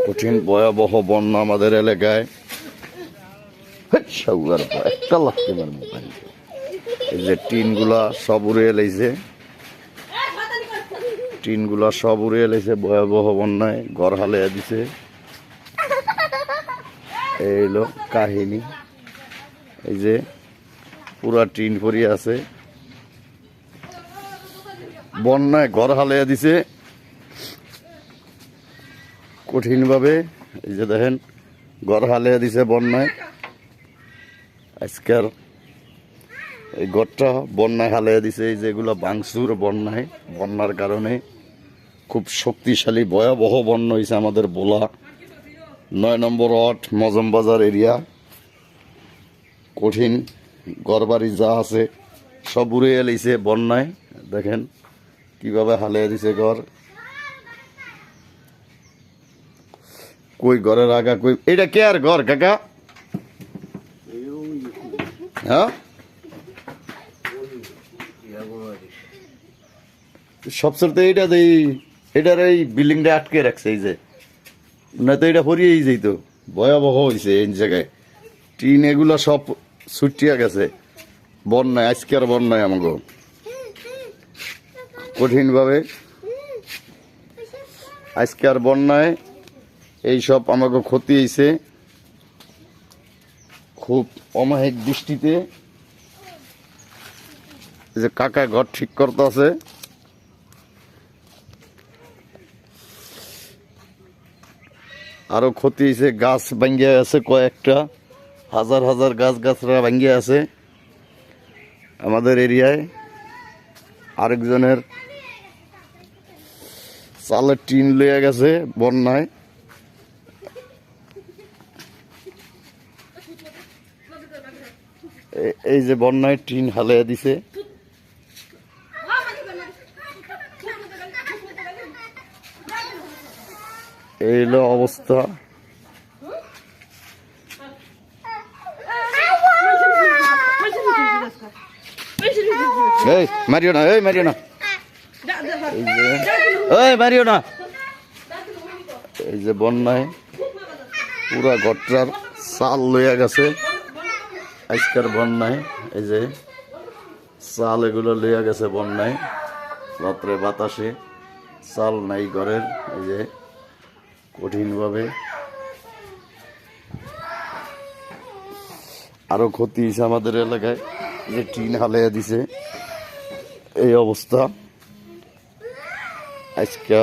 কঠিন ভয়াবহ বন্যা আমাদের এলাকায়। একটা লাগতে পারে মোবাইল। এই যে টিনগুলা সব উড়ে এলাইছে, টিনগুলা সব উড়ে এলাইছে ভয়াবহ বন্যায়, ঘর হালিয়ে দিছে। এই হলো কাহিনী। এই যে পুরা টিন পরিয়ে আছে, বন্যায় ঘর হালিয়ে দিছে কঠিন ভাবে। এই যে দেখেন ঘর হালিয়ে দিছে বন্যায়। আজকের এই ঘরটা বন্যায় হালিয়ে দিছে। এই যেগুলো ভাঙচুর বন্যার কারণে খুব শক্তিশালী ভয়াবহ বন্যা হয়েছে আমাদের বোলা 9 নম্বর ওয়ার্ড মজমবাজার এরিয়া। কঠিন ঘরবাড়ি যা আছে সব উড়ে এলাইছে বন্যায়। দেখেন কিভাবে হালিয়ে দিছে ঘর। কই ঘরের আগা কই, এটা কে আর ঘর কাকা? হ্যাঁ সবচেয়ে এইটা দেই, এটার এই বিল্ডিংটা আটকে রাখছে। এই যে না তো এটা হরিয়েই যেত, ভয়াবহ হয়েছে এই জায়গায়। টিন এগুলো সব ছুটিয়া গেছে বন্যায়। আজকের বন্যায় আমাকে কঠিনভাবে, আজকের বন্যায় এইসব আমাকে ক্ষতি হয়েছে খুব অমায়িক দৃষ্টিতে। যে কাকা ঘর ঠিক করতে আছে, আরো ক্ষতি হয়েছে। গাছ ভাঙ্গিয়া আছে, কয়েকটা হাজার হাজার গাছ গাছরা ভাঙ্গিয়া আছে আমাদের এরিয়ায়। আরেকজনের চালের টিন লইয়া গেছে বন্যায়। এই যে বন্যায় টিন হালিয়ে দিছে। এই হলো অবস্থা। এই মারিও না, এই মারিও না, এই মারিও না। এই যে বন্যায় পুরা ঘরটার চাল লইয়া গেছে আজকের বন্যায়। এই যে চাল এগুলো লইয়া গেছে বন্যায়, রাত্রে বাতাসে চাল নাই ঘরের। এই যে কঠিনভাবে আরো ক্ষতি হয়েছে আমাদের এলাকায়। যে টিন হালিয়ে দিছে, এই অবস্থা আজকে।